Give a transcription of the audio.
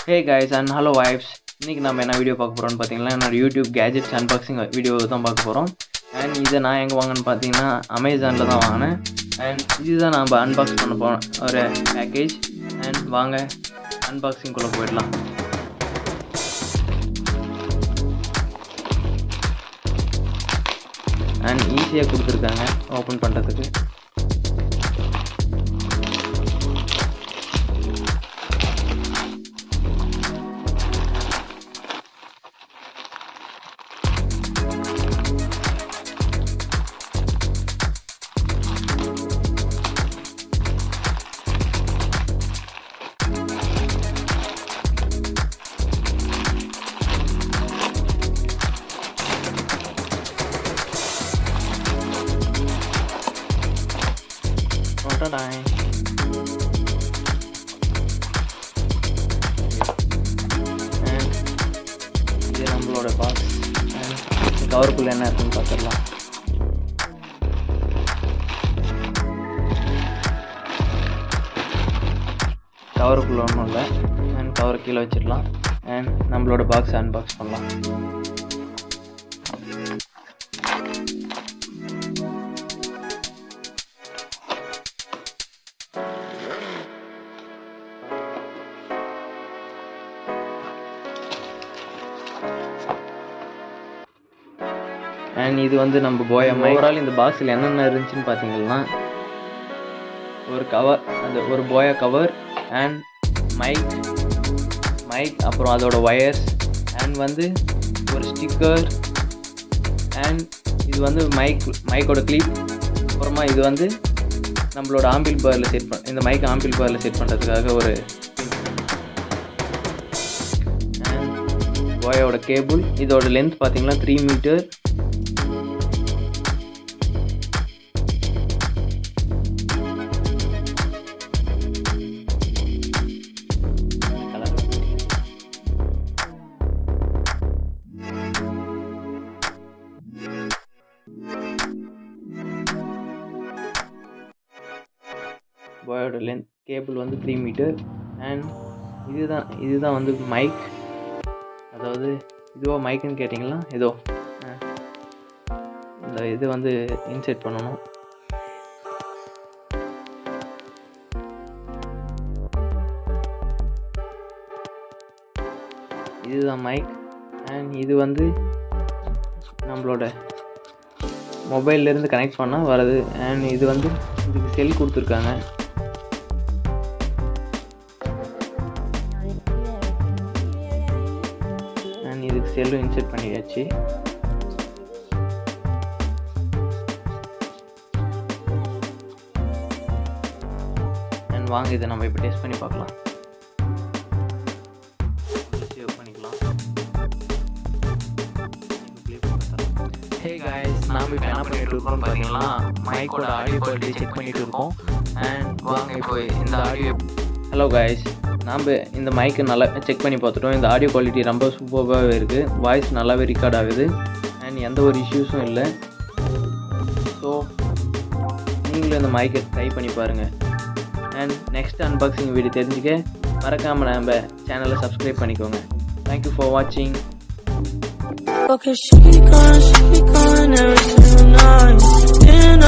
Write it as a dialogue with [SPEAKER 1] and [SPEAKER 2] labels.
[SPEAKER 1] Hey guys and hello wives. இன்னைக்கு நாம என்ன வீடியோ பார்க்க போறோம்னு பாத்தீங்கன்னா என்னோட YouTube gadgets unboxing வீடியோ தான் பார்க்க போறோம். And இத நான் எங்க வாங்குனேன்னு பாத்தீங்கன்னா Amazonல தான் வாங்குனேன். And இதுதான் நாம unbox பண்ண போற ஒரு package. And வாங்க unboxing குள்ள போயிடலாம். And ஈஸியா கொடுத்திருக்காங்க ஓபன் பண்றதுக்கு. இது நம்மளோட பாக்ஸ் கவருக்குள்ள என்ன இருக்குன்னு பார்த்துடலாம். கவருக்குள்ள ஒன்றும் இல்லை. அண்ட் கவர் கீழே வச்சிடலாம். அண்ட் நம்மளோட பாக்ஸ் அன்பாக்ஸ் பண்ணலாம். அண்ட் இது வந்து நம்ம BOYA ஓவரால் இந்த பாக்ஸில் என்னென்ன இருந்துச்சுன்னு பார்த்தீங்கன்னா ஒரு கவர், அந்த ஒரு BOYA கவர் அண்ட் மைக் அப்புறம் அதோட ஒயர்ஸ் அண்ட் வந்து ஒரு ஸ்டிக்கர் அண்ட் இது வந்து மைக்கோட கிளிப். அப்புறமா இது வந்து நம்மளோட ஆம்பிள் பாரில் இந்த மைக் ஆம்பிள் பாரில் செட் பண்ணுறதுக்காக ஒரு அண்ட் BOYAவோட கேபிள். இதோட லென்த் பார்த்தீங்கன்னா 3 மீட்டர். BOYAவோட லென்த் கேபிள் வந்து 3 மீட்டர். அண்ட் இதுதான் வந்து மைக். அதாவது இதுவோ மைக்குன்னு கேட்டிங்களா, இதோ இந்த இது வந்து இன்செர்ட் பண்ணணும். இதுதான் மைக். அண்ட் இது வந்து நம்மளோட மொபைல்லேருந்து கனெக்ட் பண்ணால் வருது. அண்ட் இது வந்து இதுக்கு செல் கொடுத்துருக்காங்க. அண்ட் இதுக்கு செல்லும் இன்செர்ட் பண்ணியாச்சு. அண்ட் வாங்க இதை நம்ம இப்போ டெஸ்ட் பண்ணி பார்க்கலாம். சேவ் பண்ணிக்கலாம். ஹே காய்ஸ், நாம் இப்போ என்ன பண்ணிட்டு இருக்கோம்னு பார்த்தீங்கன்னா மைக்கோட ஆடியோ குவாலிட்டி செக் பண்ணிட்டு இருக்கோம். அண்ட் வாங்க இப்போ இந்த ஆடியோ. ஹலோ காய்ஸ், நாம் இந்த மைக்கு நல்லா செக் பண்ணி பார்த்துட்டோம். இந்த ஆடியோ குவாலிட்டி ரொம்ப சூப்பராகவே இருக்குது. வாய்ஸ் நல்லாவே ரெக்கார்ட் ஆகுது. அண்ட் எந்த ஒரு இஷ்யூஸும் இல்லை. ஸோ நீங்களும் இந்த மைக்கை ட்ரை பண்ணி பாருங்கள். அண்ட் நெக்ஸ்ட் அன்பாக்சிங் வீடியோ தெரிஞ்சுக்க மறக்காமல் நம்ம சேனலை சப்ஸ்கிரைப் பண்ணிக்கோங்க. தேங்க்யூ ஃபார் வாட்சிங். Okay, she gone every single night.